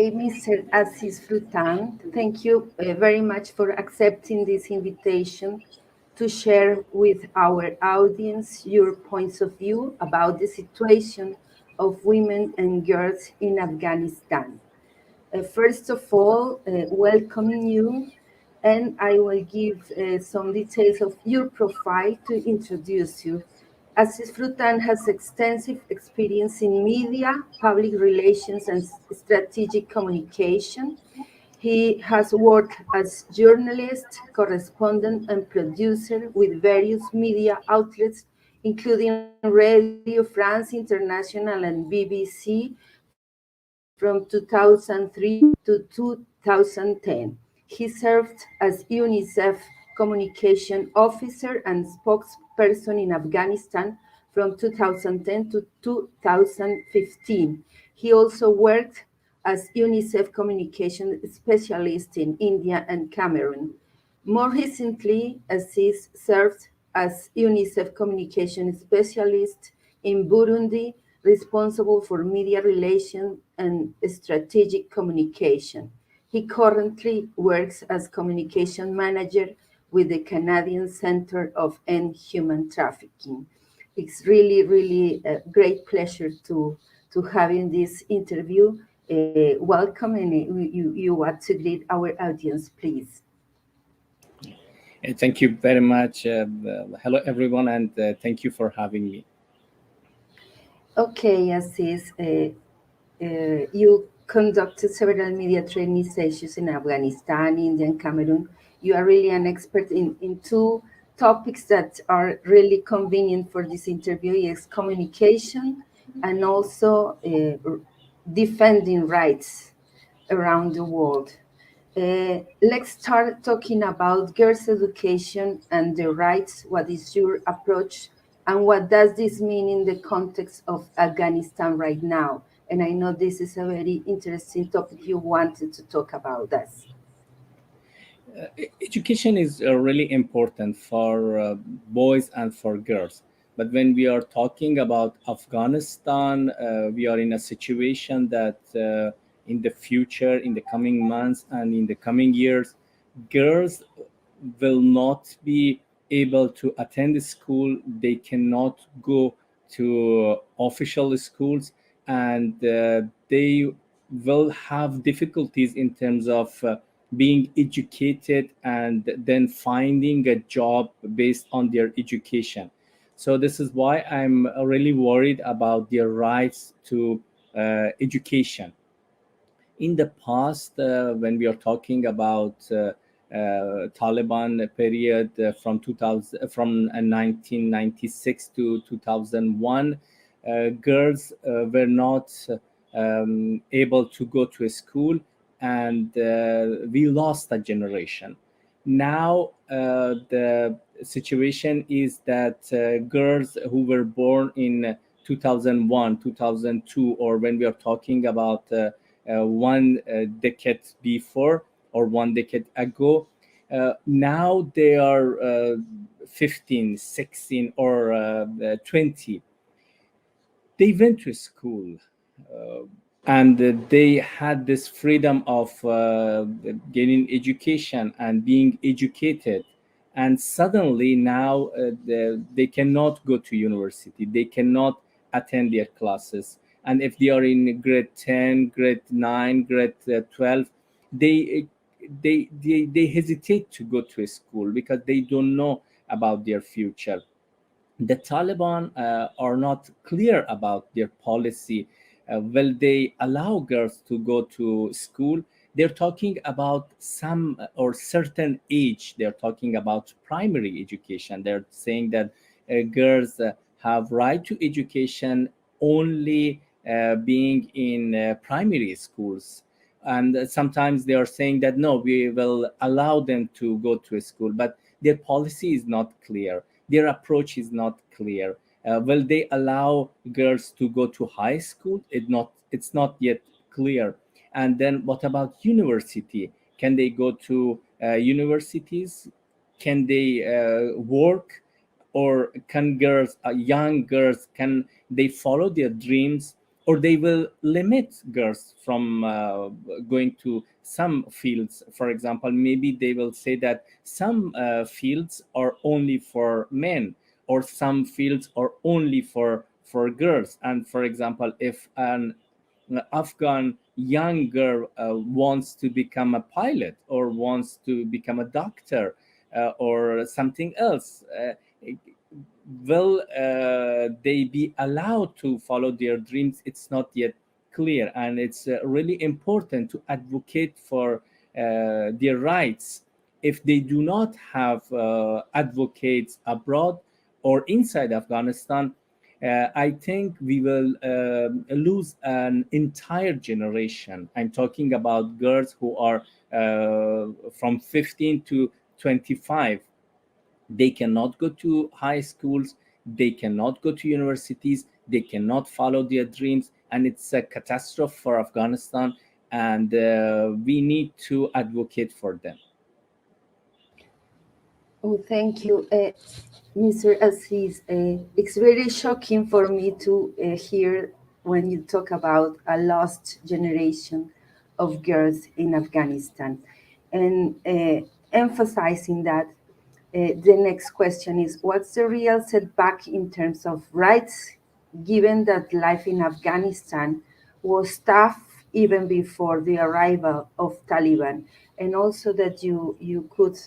Okay, Mr. Aziz Froutan, thank you very much for accepting this invitation to share with our audience your points of view about the situation of women and girls in Afghanistan. First of all, welcoming you, and I will give some details of your profile to introduce you. Aziz Froutan has extensive experience in media, public relations, and strategic communication. He has worked as journalist, correspondent, and producer with various media outlets, including Radio France International and BBC from 2003 to 2010. He served as UNICEF communication officer and spokesperson in Afghanistan from 2010 to 2015. He also worked as UNICEF communication specialist in India and Cameroon. More recently, Aziz served as UNICEF communication specialist in Burundi, responsible for media relations and strategic communication. He currently works as communication manager with the Canadian Centre of End Human Trafficking. It's really a great pleasure to having this interview. Welcome, and you want to greet our audience, please. Thank you very much. Hello, everyone, and thank you for having me. Okay, Aziz, you conducted several media training sessions in Afghanistan, India, and Cameroon. You are really an expert in two topics that are really convenient for this interview: is communication and also defending rights around the world. Let's start talking about girls' education and their rights. What is your approach, and what does this mean in the context of Afghanistan right now? And I know this is a very interesting topic you wanted to talk about us. Education is really important for boys and for girls. But when we are talking about Afghanistan, we are in a situation that in the future, in the coming months and in the coming years, girls will not be able to attend school. They cannot go to official schools, and they will have difficulties in terms of being educated and then finding a job based on their education. So this is why I'm really worried about their rights to education. In the past, when we are talking about Taliban period from 1996 to 2001, girls were not able to go to a school, and we lost a generation. Now the situation is that girls who were born in 2001, 2002, or when we are talking about one decade before or one decade ago, now they are 15, 16, or 20. They went to school. And they had this freedom of getting education and being educated, and suddenly now they cannot go to university, they cannot attend their classes, and if they are in grade 10, grade 9, grade 12, they hesitate to go to a school because they don't know about their future. The Taliban are not clear about their policy. Will they allow girls to go to school? They're talking about some or certain age. They're talking about primary education. They're saying that girls have right to education only being in primary schools. And sometimes they are saying that no, we will allow them to go to a school, but their policy is not clear. Their approach is not clear. Will they allow girls to go to high school? It's not yet clear. And then what about university? Can they go to universities? Can they work? Or can girls, young girls, can they follow their dreams or they will limit girls from going to some fields. For example, maybe they will say that some fields are only for men, or some fields are only for girls. And for example, if an Afghan young girl wants to become a pilot, or wants to become a doctor, or something else, will they be allowed to follow their dreams? It's not yet clear, and it's really important to advocate for their rights. If they do not have advocates abroad or inside Afghanistan, I think we will lose an entire generation. I'm talking about girls who are from 15 to 25. They cannot go to high schools, they cannot go to universities, they cannot follow their dreams, and it's a catastrophe for Afghanistan. And we need to advocate for them. Oh, thank you, Mr. Aziz. It's very shocking for me to hear when you talk about a lost generation of girls in Afghanistan, and emphasizing that the next question is, what's the real setback in terms of rights, given that life in Afghanistan was tough even before the arrival of Taliban? And also that you could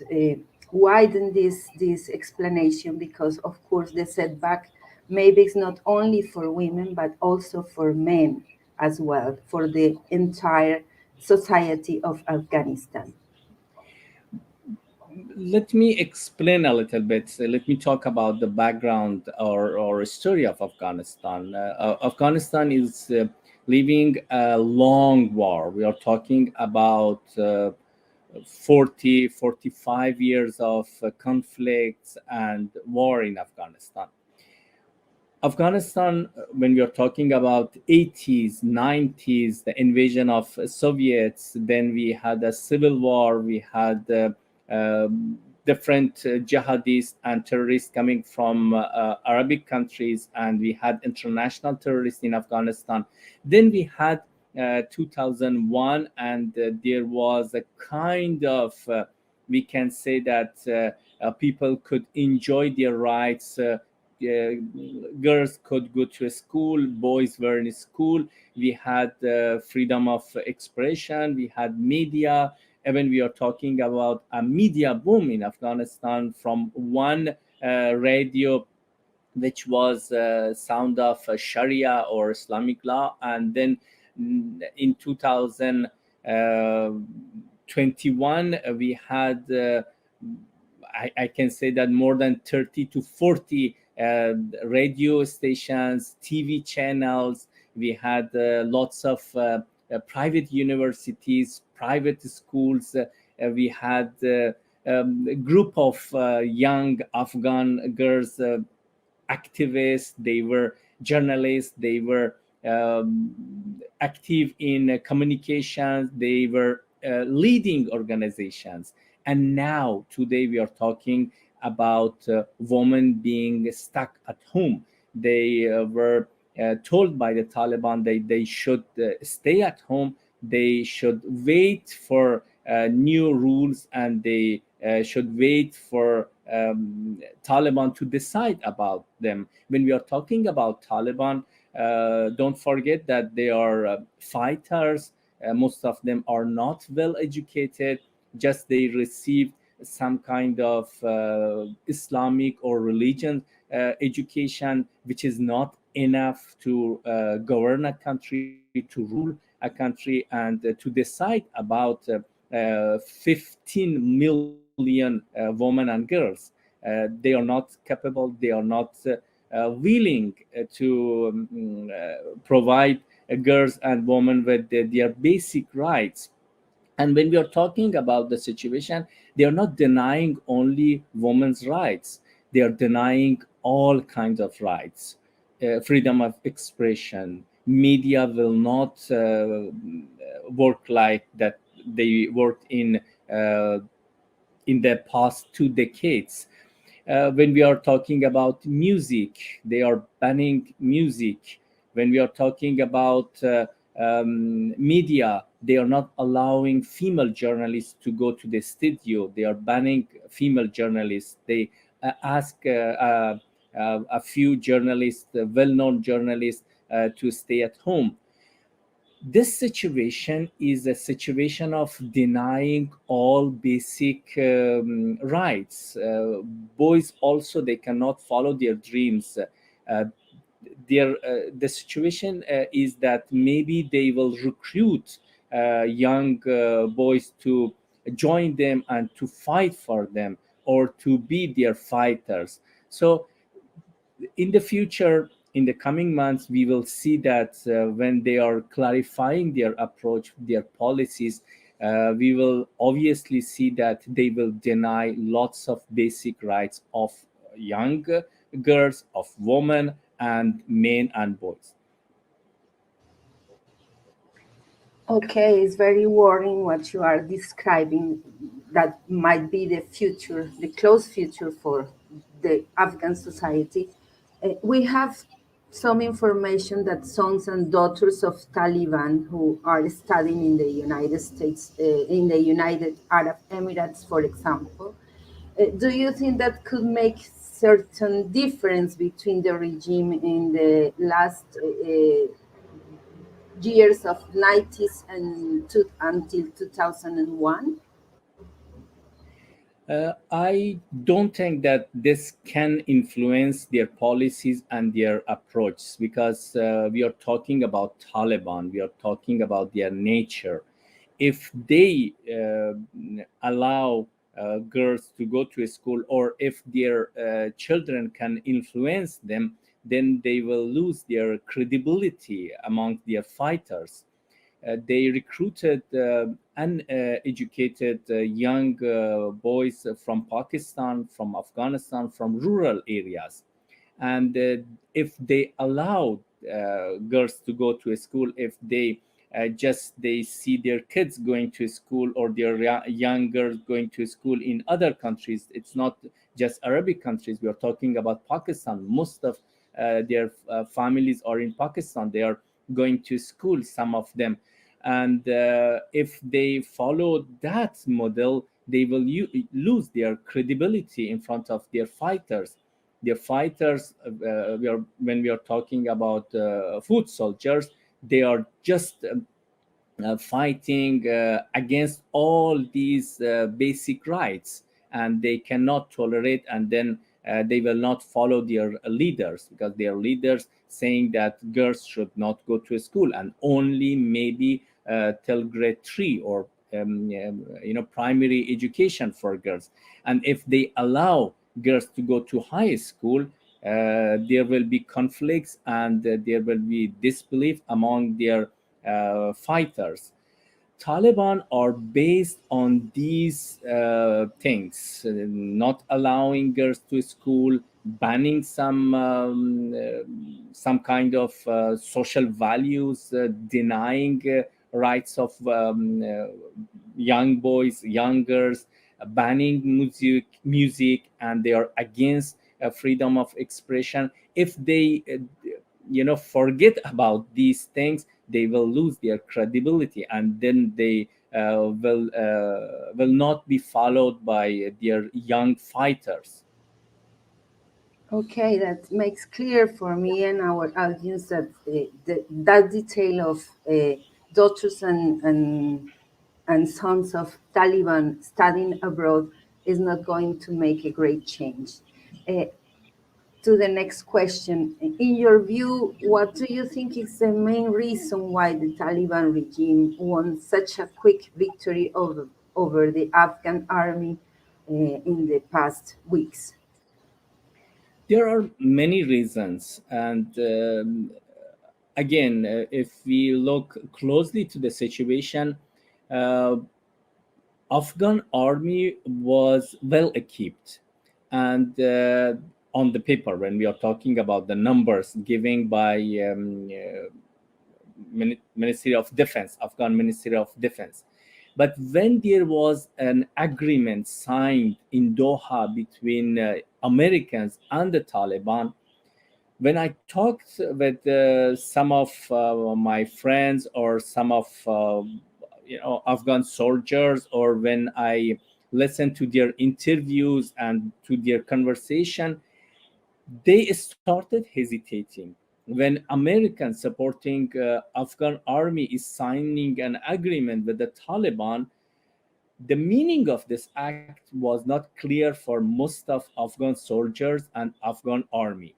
widen this explanation, because of course the setback maybe is not only for women but also for men as well, for the entire society of Afghanistan. Let me explain a little bit. Let me talk about the background or story of Afghanistan. Afghanistan is living a long war. We are talking about 45 years of conflicts and war in Afghanistan. Afghanistan, when we are talking about 80s, 90s, the invasion of Soviets, then we had a civil war, we had different jihadists and terrorists coming from Arabic countries, and we had international terrorists in Afghanistan. Then we had 2001, and there was a kind of, we can say that people could enjoy their rights. Girls could go to school, boys were in school. We had freedom of expression, we had media. Even we are talking about a media boom in Afghanistan, from one radio which was sound of Sharia or Islamic law, and then in 2021 we had I can say that more than 30 to 40 radio stations, TV channels. We had lots of private universities, private schools. We had a group of young Afghan girls, activists. They were journalists. They were active in communications. They were leading organizations. And now, today, we are talking about women being stuck at home. They were told by the Taliban they should stay at home. They should wait for new rules, and they should wait for Taliban to decide about them. When we are talking about Taliban, don't forget that they are fighters. Most of them are not well educated. Just they received some kind of Islamic or religion education, which is not enough to govern a country, to rule a country, and to decide about 15 million women and girls. They are not capable, they are not willing to provide girls and women with their basic rights. And when we are talking about the situation, they are not denying only women's rights, they are denying all kinds of rights. Freedom of expression, media will not work like that they worked in the past 2 decades. When we are talking about music, they are banning music. When we are talking about media, they are not allowing female journalists to go to the studio. They are banning female journalists. They ask a few journalists, well-known journalists, to stay at home. This situation is a situation of denying all basic rights. Boys also, they cannot follow their dreams. The situation is that maybe they will recruit young boys to join them and to fight for them, or to be their fighters. So in the future, in the coming months, we will see that when they are clarifying their approach, their policies, we will obviously see that they will deny lots of basic rights of young girls, of women, and men and boys. Okay, it's very worrying what you are describing. That might be the future, the close future for the Afghan society. We have some information that sons and daughters of Taliban who are studying in the United States, in the United Arab Emirates, for example, do you think that could make certain difference between the regime in the last years of 90s and until 2001? I don't think that this can influence their policies and their approach, because we are talking about Taliban, we are talking about their nature. If they allow girls to go to a school, or if their children can influence them, then they will lose their credibility among their fighters. They recruited uneducated young boys from Pakistan, from Afghanistan, from rural areas. And if they allow girls to go to a school, if they just they see their kids going to school, or their young girls going to school in other countries, it's not just Arabic countries, we are talking about Pakistan. Most of their families are in Pakistan. They are going to school, some of them. And if they follow that model, they will lose their credibility in front of their fighters. Their fighters, when we are talking about foot soldiers, they are just fighting against all these basic rights, and they cannot tolerate, and then they will not follow their leaders, because their leaders saying that girls should not go to school, and only maybe till grade 3, or primary education for girls. And if they allow girls to go to high school, there will be conflicts, and there will be disbelief among their fighters. Taliban are based on these things, not allowing girls to school, banning some kind of social values, denying rights of young boys, young girls, banning music, and they are against freedom of expression. If they forget about these things, they will lose their credibility, and then they will not be followed by their young fighters. Okay, that makes clear for me and our audience that that detail of daughters and sons of Taliban studying abroad is not going to make a great change. To the next question, in your view, what do you think is the main reason why the Taliban regime won such a quick victory over the Afghan army in the past weeks? There are many reasons, and again, if we look closely to the situation, uh, Afghan army was well equipped, and on the paper, when we are talking about the numbers given by Ministry of Defense, Afghan Ministry of Defense. But when there was an agreement signed in Doha between Americans and the Taliban, When I talked with some of my friends or some of Afghan soldiers, or when I listened to their interviews and to their conversation, they started hesitating when Americans supporting Afghan army is signing an agreement with the Taliban. The meaning of this act was not clear for most of Afghan soldiers and Afghan army.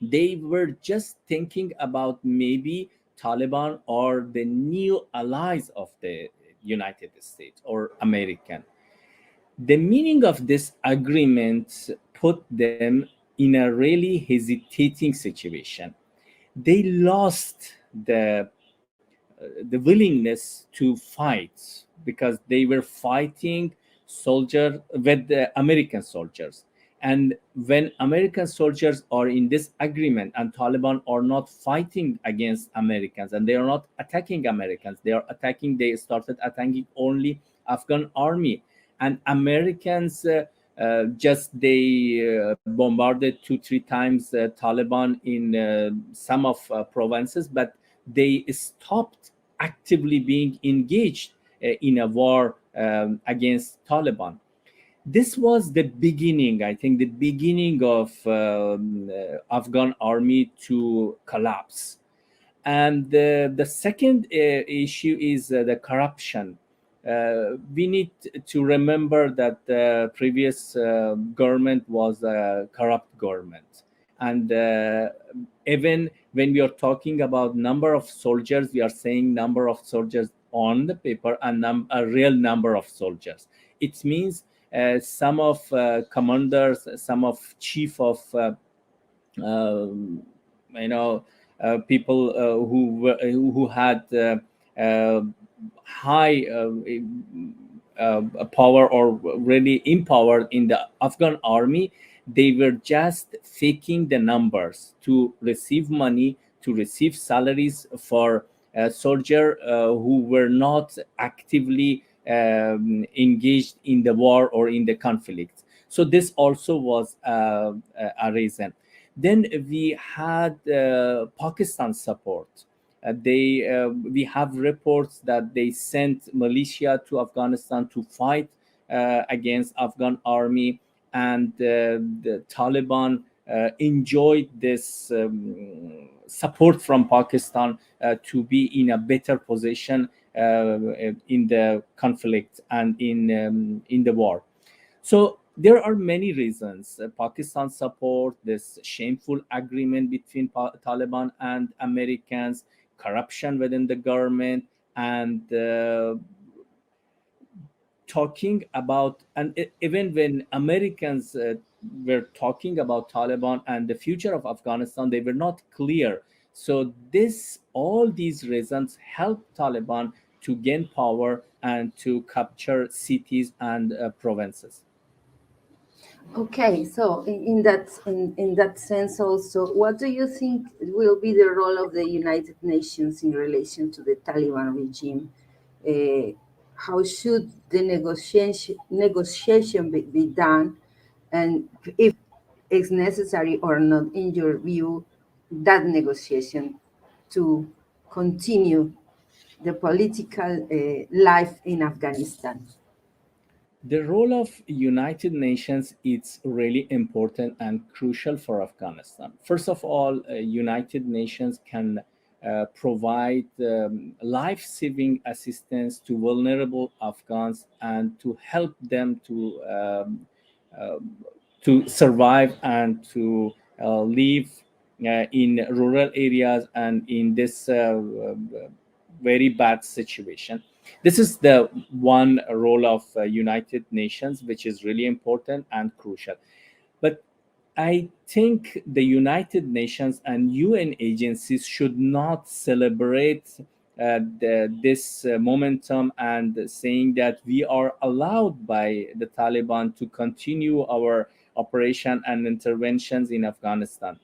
They were just thinking about maybe Taliban or the new allies of the United States or American. The meaning of this agreement put them in a really hesitating situation. They lost the willingness to fight because they were fighting soldier with the American soldiers. And when American soldiers are in this agreement and Taliban are not fighting against Americans and they are not attacking Americans, they started attacking only Afghan army. And Americans just they bombarded 2-3 times Taliban in some of provinces, but they stopped actively being engaged in a war against Taliban. This was the beginning, I think, the beginning of Afghan army to collapse. And the second issue is the corruption. We need to remember that the previous government was a corrupt government. And even when we are talking about number of soldiers, we are saying number of soldiers on the paper and a real number of soldiers. It means some of commanders, some of chief of um, people who had uh, high power or really empowered in the Afghan army. They were just faking the numbers to receive money, to receive salaries for soldiers who were not actively engaged in the war or in the conflict. So this also was a reason. Then we had Pakistan support. We have reports that they sent militia to Afghanistan to fight against Afghan army, and the Taliban enjoyed this support from Pakistan to be in a better position in the conflict and in the war. So there are many reasons. Pakistan support, this shameful agreement between Taliban and Americans, corruption within the government, and talking about, and even when Americans were talking about Taliban and the future of Afghanistan, they were not clear. So this, all these reasons helped Taliban to gain power and to capture cities and provinces. Okay, so in that sense also, what do you think will be the role of the United Nations in relation to the Taliban regime? How should the negotiation be done, and if it's necessary or not, in your view, that negotiation to continue the political life in Afghanistan? The role of United Nations is really important and crucial for Afghanistan. First of all, United Nations can provide life-saving assistance to vulnerable Afghans and to help them uh, to survive and to live in rural areas and in this very bad situation. This is the one role of United Nations, which is really important and crucial. But I think the United Nations and UN agencies should not celebrate this momentum and saying that we are allowed by the Taliban to continue our operation and interventions in Afghanistan.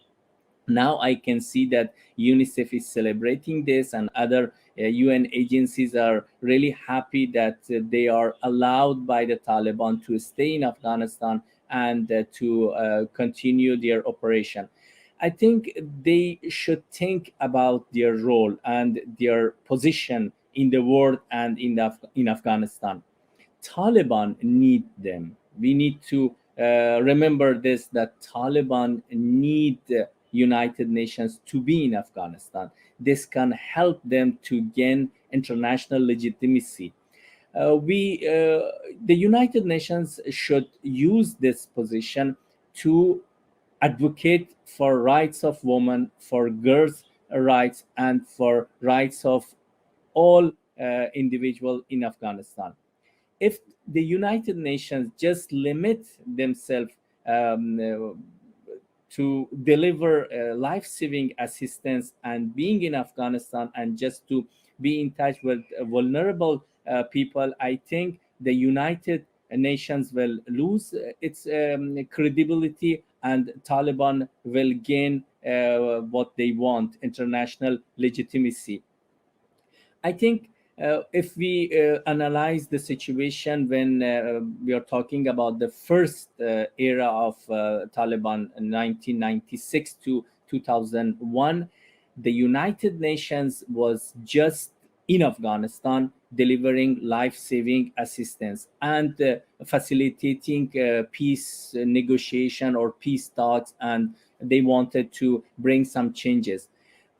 Now I can see that UNICEF is celebrating this, and other UN agencies are really happy that they are allowed by the Taliban to stay in Afghanistan and to continue their operation. I think they should think about their role and their position in the world and in Afghanistan. Taliban need them. We need to remember this, that Taliban need the United Nations to be in Afghanistan. This can help them to gain international legitimacy. The United Nations should use this position to advocate for rights of women, for girls' rights, and for rights of all individuals in Afghanistan. If the United Nations just limit themselves to deliver life-saving assistance and being in Afghanistan and just to be in touch with vulnerable people, I think the United Nations will lose its credibility, and Taliban will gain what they want, international legitimacy. I think if we analyze the situation when we are talking about the first era of Taliban, 1996 to 2001, the United Nations was just in Afghanistan delivering life-saving assistance and facilitating peace negotiation or peace talks, and they wanted to bring some changes.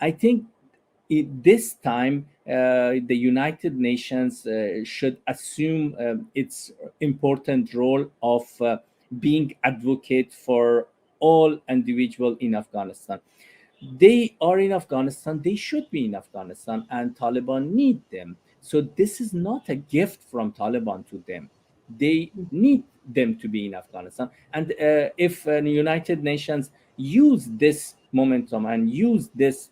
I think this time the United Nations should assume its important role of being advocate for all individuals in Afghanistan. They are in Afghanistan, they should be in Afghanistan, and Taliban need them. So this is not a gift from Taliban to them. They need them to be in Afghanistan. And if the United Nations use this momentum and use this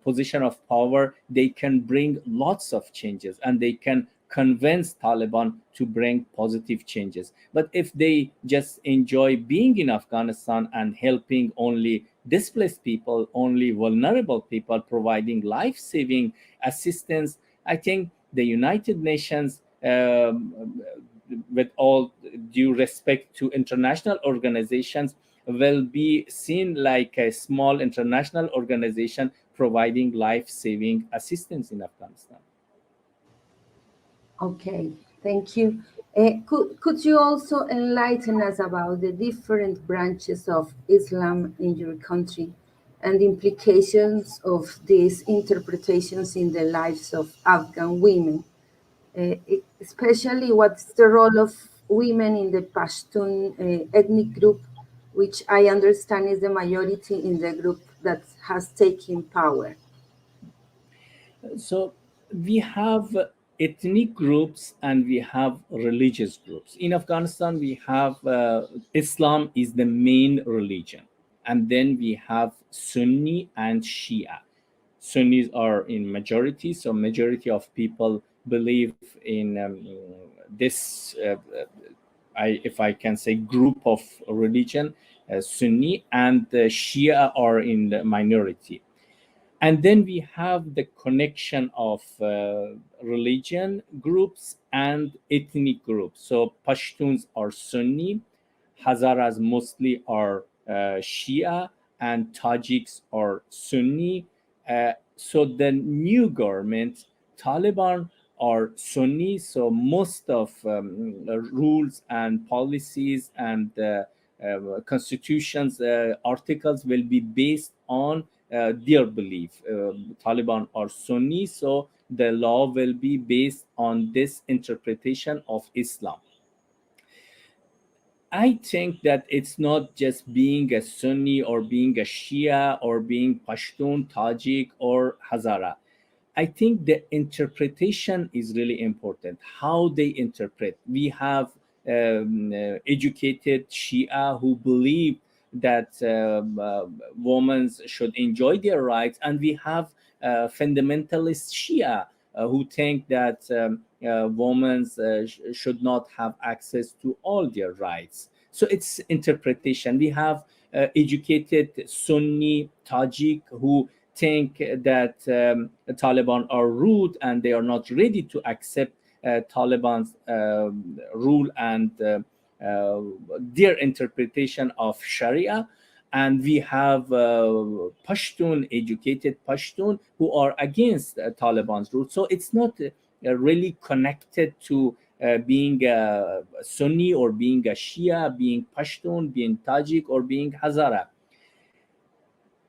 position of power, they can bring lots of changes and they can convince Taliban to bring positive changes. But if they just enjoy being in Afghanistan and helping only displaced people, only vulnerable people, providing life-saving assistance, I think the United Nations, with all due respect to international organizations, will be seen like a small international organization providing life-saving assistance in Afghanistan. Okay, thank you. Could you also enlighten us about the different branches of Islam in your country and the implications of these interpretations in the lives of Afghan women? Especially what's the role of women in the Pashtun ethnic group, which I understand is the majority in the group that has taken power. So we have ethnic groups and we have religious groups. In Afghanistan, we have Islam is the main religion, and then we have Sunni and Shia. Sunnis are in majority, so majority of people believe in this, if I can say, group of religion, Sunni, and Shia are in the minority. And then we have the connection of religion groups and ethnic groups. So Pashtuns are Sunni, Hazaras mostly are Shia, and Tajiks are Sunni. So the new government, Taliban, are Sunni. So most of rules and policies and constitutions articles will be based on their belief. Taliban are Sunni, so the law will be based on this interpretation of Islam. I think that it's not just being a Sunni or being a Shia or being Pashtun, Tajik, or Hazara. I think the interpretation is really important, how they interpret. We have educated Shia who believe that women should enjoy their rights, and we have fundamentalist Shia who think that women should not have access to all their rights. So it's interpretation. We have educated Sunni Tajik who think that the Taliban are rude and they are not ready to accept Taliban's rule and their interpretation of Sharia. And we have Pashtun, educated Pashtun, who are against Taliban's rule. So it's not really connected to being a Sunni or being a Shia, being Pashtun, being Tajik, or being Hazara.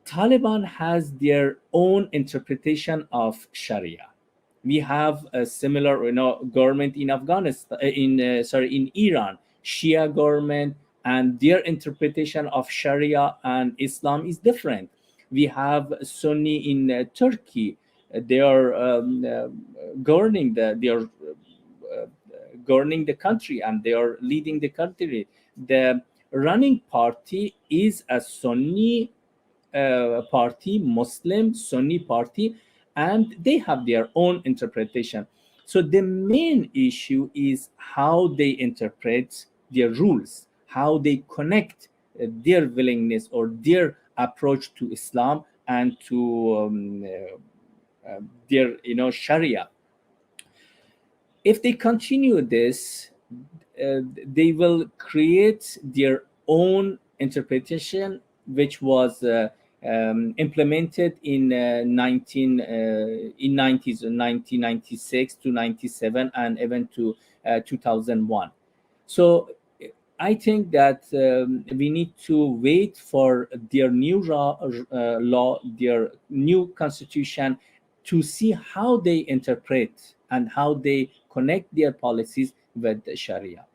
Taliban has their own interpretation of Sharia. We have a similar, government in Afghanistan, in Iran, Shia government, and their interpretation of Sharia and Islam is different. We have Sunni in Turkey. They are governing the country, and they are leading the country. The running party is a Sunni party, Muslim Sunni party, and they have their own interpretation. So the main issue is how they interpret their rules, how they connect their willingness or their approach to Islam and to their Sharia. If they continue this, they will create their own interpretation, which was implemented in 1996 to 97 and even to 2001. So I think that we need to wait for their new law, their new constitution, to see how they interpret and how they connect their policies with the Sharia.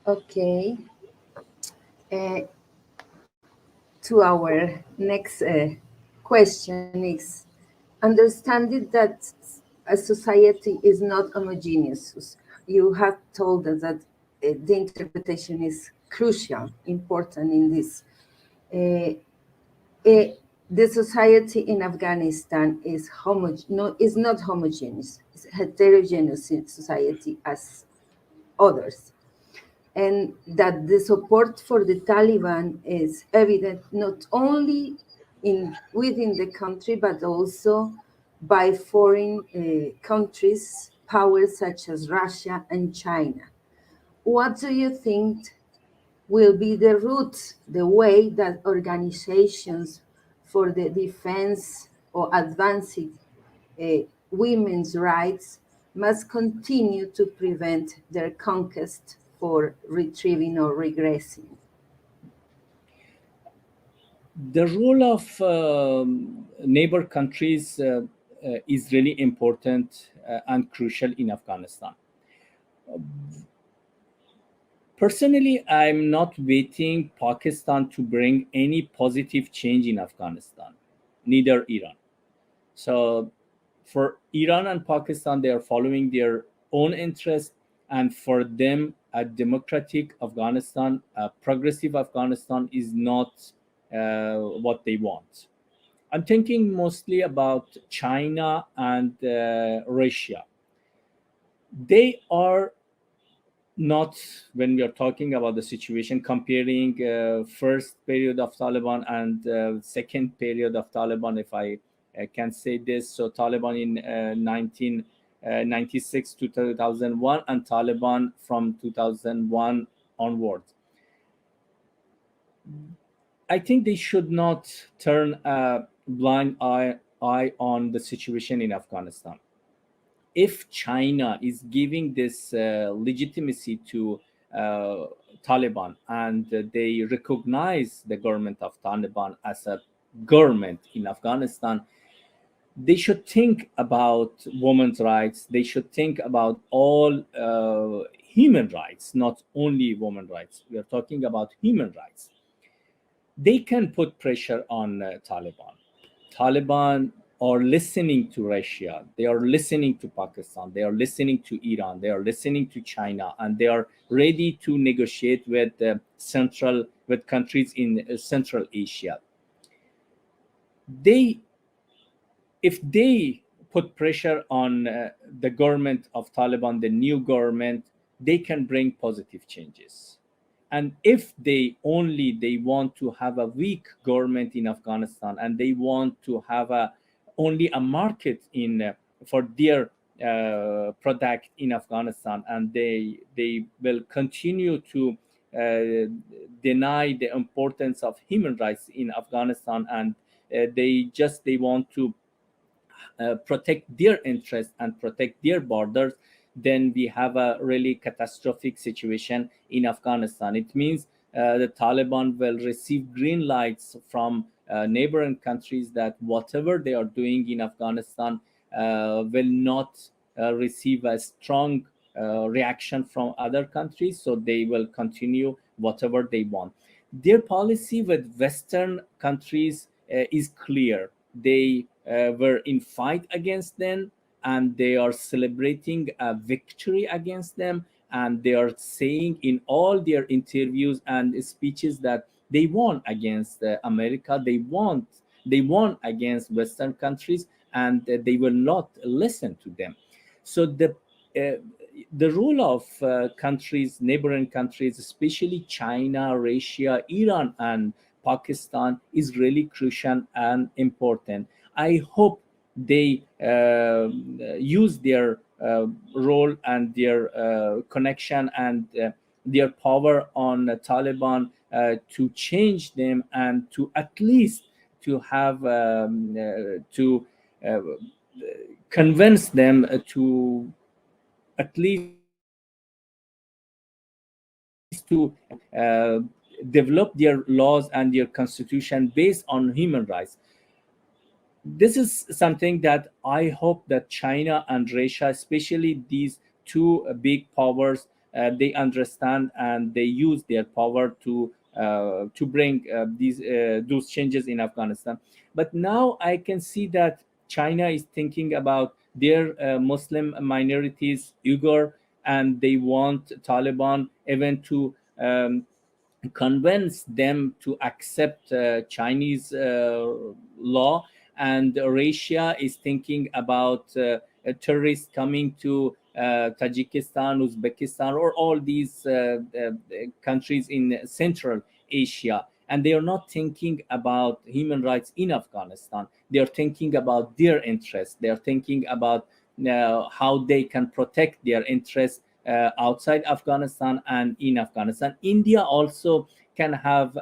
Okay. To our next question is, understanding that a society is not homogeneous. You have told us that the interpretation is crucial, important in this. The society in Afghanistan is not homogeneous. It's a heterogeneous society as others. And that the support for the Taliban is evident not only within the country, but also by foreign countries, powers such as Russia and China. What do you think will be the route, the way that organizations for the defense or advancing women's rights must continue to prevent their conquest for retrieving or regressing? The role of neighbor countries is really important and crucial in Afghanistan. Personally, I'm not waiting Pakistan to bring any positive change in Afghanistan, neither Iran. So for Iran and Pakistan, they are following their own interests, and for them, a democratic Afghanistan, a progressive Afghanistan is not what they want. I'm thinking mostly about China and Russia. They are not, when we are talking about the situation, comparing first period of Taliban and second period of Taliban, if I can say this. So Taliban in 1996 to 2001 and Taliban from 2001 onwards. I think they should not turn a blind eye on the situation in Afghanistan. If China is giving this legitimacy to Taliban and they recognize the government of Taliban as a government in Afghanistan, they should think about women's rights. They should think about all human rights, not only women's rights. We are talking about human rights. They can put pressure on Taliban. Taliban are listening to Russia, they are listening to Pakistan, they are listening to Iran, they are listening to China, and they are ready to negotiate with countries in Central Asia. If they put pressure on the government of Taliban, the new government, they can bring positive changes. And if they want to have a weak government in Afghanistan, and they want to have only a market for their product in Afghanistan, and they will continue to deny the importance of human rights in Afghanistan, and they want to protect their interests and protect their borders, then we have a really catastrophic situation in Afghanistan. It means the Taliban will receive green lights from neighboring countries that whatever they are doing in Afghanistan will not receive a strong reaction from other countries, so they will continue whatever they want. Their policy with Western countries is clear. They were in fight against them, and they are celebrating a victory against them, and they are saying in all their interviews and speeches that they won against America, they won against Western countries, and they will not listen to them. So the role of countries, neighboring countries, especially China, Russia, Iran, and Pakistan, is really crucial and important. I hope they use their role and their connection and their power on the Taliban to change them, and to at least to have to uh, convince them to at least to develop their laws and their constitution based on human rights. This is something that I hope that China and Russia, especially these two big powers, they understand, and they use their power to bring these those changes in Afghanistan. But now I can see that China is thinking about their Muslim minorities, Uyghur, and they want Taliban even to convince them to accept Chinese law. And Russia is thinking about terrorists coming to Tajikistan, Uzbekistan, or all these countries in Central Asia. And they are not thinking about human rights in Afghanistan. They are thinking about their interests. They are thinking about how they can protect their interests outside Afghanistan and in Afghanistan. India also can have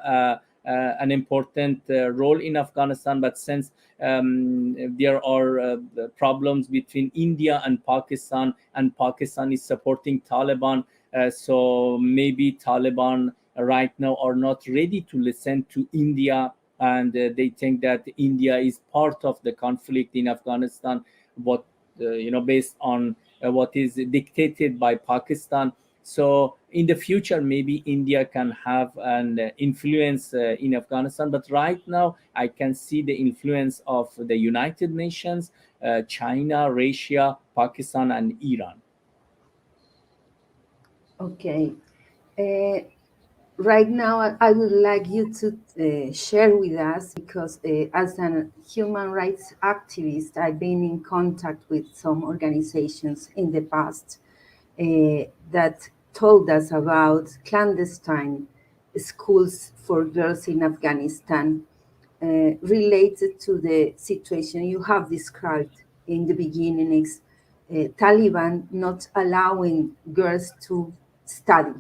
an important role in Afghanistan, but since there are problems between India and Pakistan is supporting Taliban, so maybe Taliban right now are not ready to listen to India, and they think that India is part of the conflict in Afghanistan, what based on what is dictated by Pakistan. So in the future, maybe India can have an influence in Afghanistan. But right now, I can see the influence of the United Nations, China, Russia, Pakistan, and Iran. Okay. Right now, I would like you to share with us, because as a human rights activist, I've been in contact with some organizations in the past that told us about clandestine schools for girls in Afghanistan related to the situation you have described in the beginning. Is Taliban not allowing girls to study,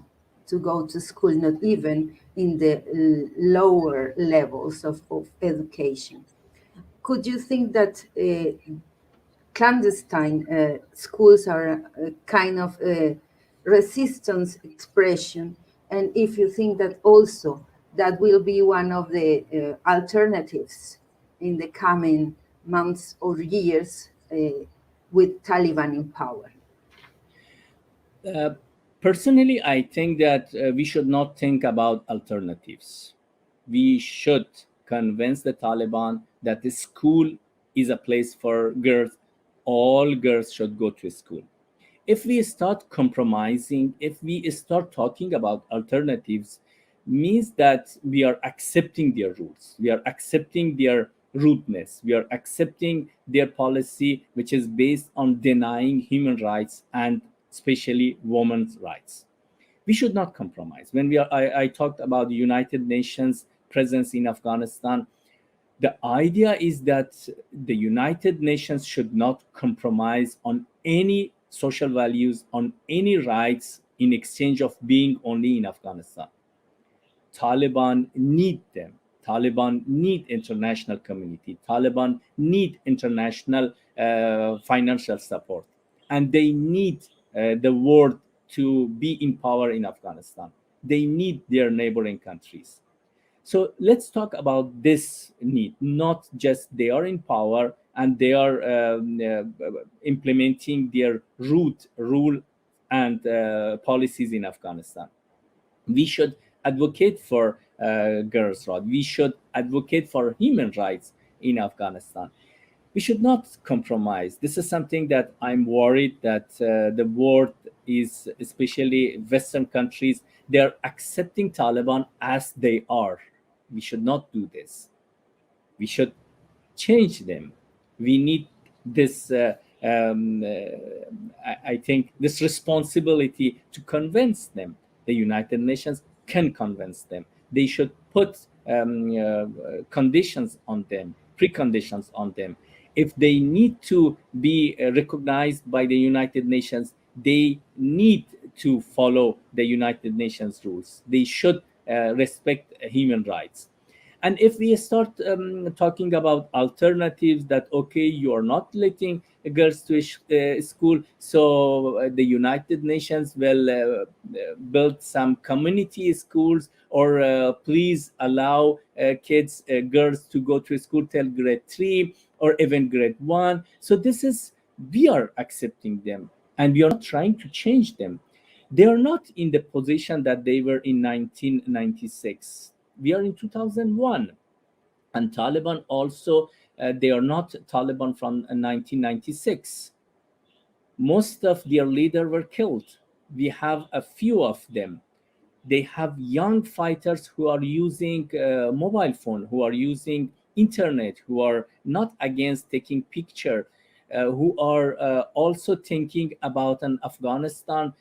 to go to school, not even in the lower levels of education. Could you think that clandestine schools are a kind of resistance expression? And if you think that also that will be one of the alternatives in the coming months or years with Taliban in power? Uh, Personally, I think that we should not think about alternatives. We should convince the Taliban that the school is a place for girls. All girls should go to school. If we start compromising, if we start talking about alternatives, means that we are accepting their rules, we are accepting their rudeness, we are accepting their policy, which is based on denying human rights and especially women's rights. We should not compromise. When I talked about the United Nations presence in Afghanistan, the idea is that the United Nations should not compromise on any social values, on any rights in exchange of being only in Afghanistan. Taliban need them. Taliban need international community. Taliban need international financial support, and they need the world to be in power in Afghanistan. They need their neighboring countries. So let's talk about this need, not just they are in power and they are implementing their rule and policies in Afghanistan. We should advocate for girls' rights. We should advocate for human rights in Afghanistan. We should not compromise. This is something that I'm worried that the world is, especially Western countries, they are accepting Taliban as they are. We should not do this. We should change them. We need this, I think, this responsibility to convince them. The United Nations can convince them. They should put conditions on them, preconditions on them. If they need to be recognized by the United Nations, they need to follow the United Nations rules. They should respect human rights. And if we start talking about alternatives, that okay, you are not letting girls to school, so the United Nations will build some community schools, or please allow kids, girls to go to school till grade 3 or even grade 1. So this is, we are accepting them and we are not trying to change them. They are not in the position that they were in 1996. We are in 2001, and Taliban also, they are not Taliban from 1996. Most of their leaders were killed. We have a few of them. They have young fighters who are using mobile phone, who are using internet, who are not against taking picture, who are also thinking about an Afghanistan.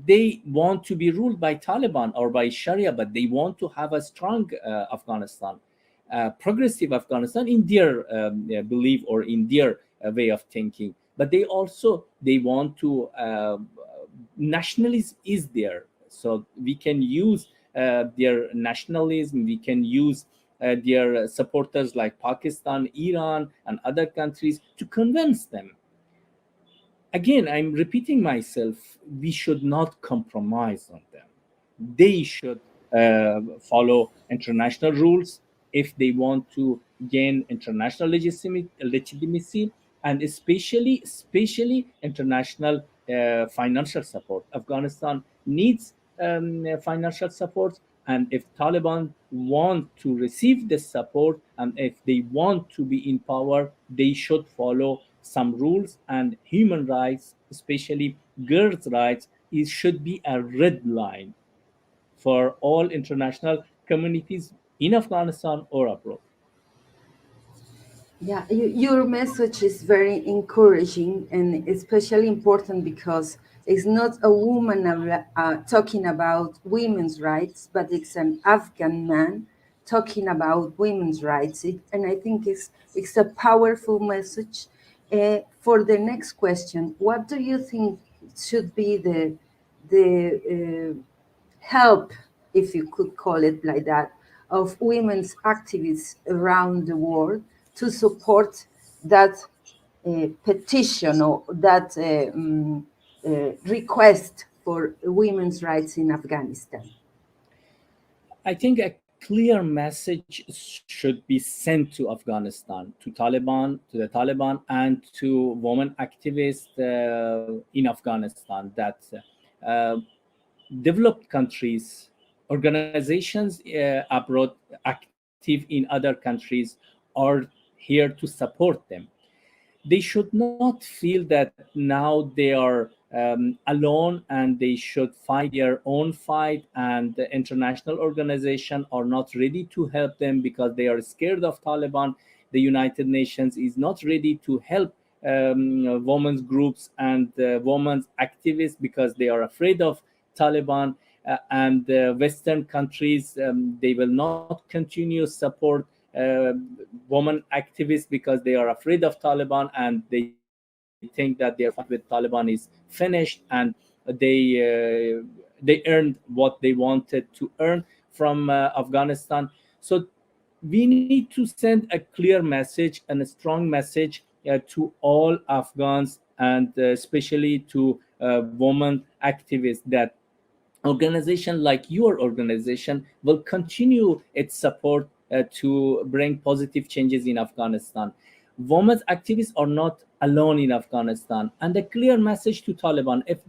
They want to be ruled by Taliban or by Sharia, but they want to have a strong Afghanistan, progressive Afghanistan in their belief or in their way of thinking. But they also, they want to, nationalism is there. So we can use their nationalism, we can use their supporters like Pakistan, Iran, and other countries to convince them. Again, I'm repeating myself, we should not compromise on them. They should follow international rules if they want to gain international legitimacy, and especially international financial support. Afghanistan needs financial support, and if Taliban want to receive this support and if they want to be in power, they should follow some rules, and human rights, especially girls' rights, it should be a red line for all international communities in Afghanistan or abroad. Yeah, your message is very encouraging and especially important because it's not a woman talking about women's rights, but it's an Afghan man talking about women's rights. And I think it's a powerful message. For the next question, what do you think should be the help, if you could call it like that, of women's activists around the world to support that petition or that request for women's rights in Afghanistan? I think a clear message should be sent to Afghanistan, to the Taliban, and to women activists in Afghanistan that uh, developed countries, organizations abroad, active in other countries, are here to support them. They should not feel that now they are alone and they should fight their own fight, and the international organization are not ready to help them because they are scared of Taliban. The United Nations is not ready to help women's groups and women's activists because they are afraid of Taliban. And Western countries, they will not continue support uh, women activists because they are afraid of Taliban, and they think that their fight with Taliban is finished, and they they earned what they wanted to earn from Afghanistan. So we need to send a clear message and a strong message to all Afghans, and especially to women activists, that organization like your organization will continue its support to bring positive changes in Afghanistan. Women's activists are not alone in Afghanistan, and a clear message to Taliban: if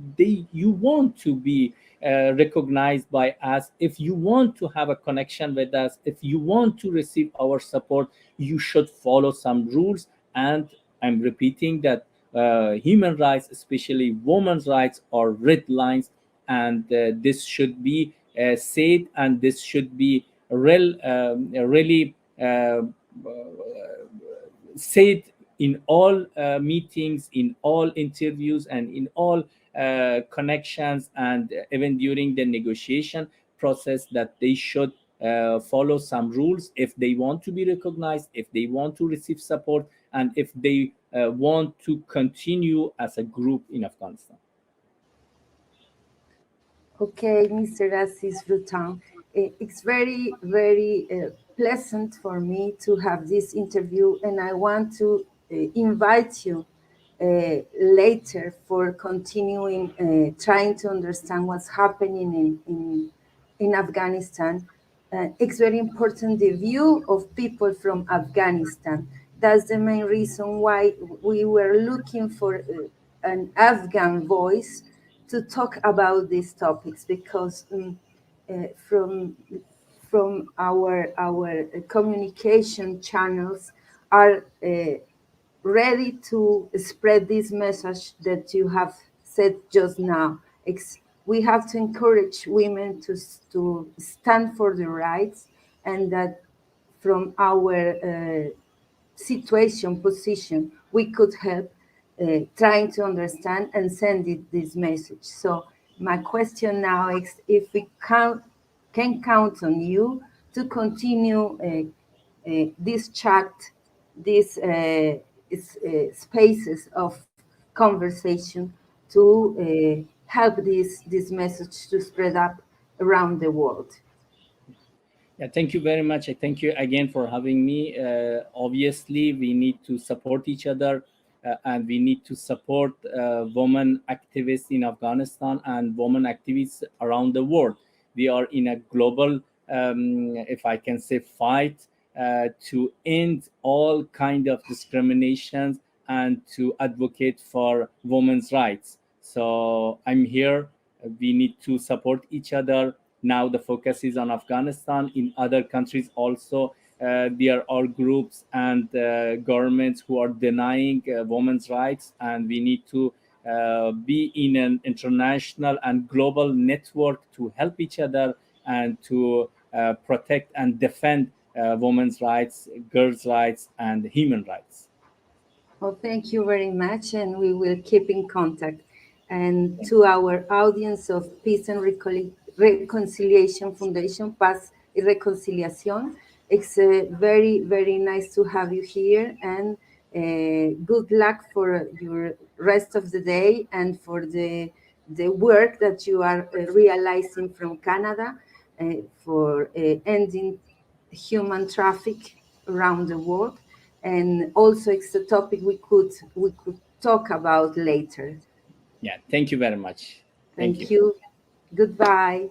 you want to be recognized by us, if you want to have a connection with us, if you want to receive our support, you should follow some rules. And I'm repeating that human rights, especially women's rights, are red lines, and this should be said, and this should be really said in all meetings, in all interviews, and in all connections, and even during the negotiation process, that they should follow some rules if they want to be recognized, if they want to receive support, and if they want to continue as a group in Afghanistan. Okay, Mr. Aziz Froutan, it's very, very pleasant for me to have this interview, and I want to invite you later for continuing trying to understand what's happening in Afghanistan. It's very important, the view of people from Afghanistan. That's the main reason why we were looking for an Afghan voice to talk about these topics, because from our communication channels are ready to spread this message that you have said just now. We have to encourage women to stand for their rights, and that from our situation, position, we could help trying to understand and send this message. So my question now is if we can count on you to continue this chat, these spaces of conversation to help this message to spread up around the world. Yeah, thank you very much. I thank you again for having me. Obviously, we need to support each other, and we need to support women activists in Afghanistan and women activists around the world. We are in a global, if I can say, fight to end all kind of discriminations and to advocate for women's rights. So I'm here. We need to support each other. Now the focus is on Afghanistan. In other countries also, there are groups and governments who are denying women's rights, and we need to be in an international and global network to help each other and to protect and defend women's rights, girls' rights, and human rights. Well, thank you very much, and we will keep in contact. And to our audience of Peace and Reconciliation Foundation, Paz y Reconciliación, it's very, very nice to have you here, and good luck for your rest of the day and for the work that you are realizing from Canada for ending human traffic around the world. And also it's a topic we could talk about later. Yeah, thank you very much. Thank you. Goodbye.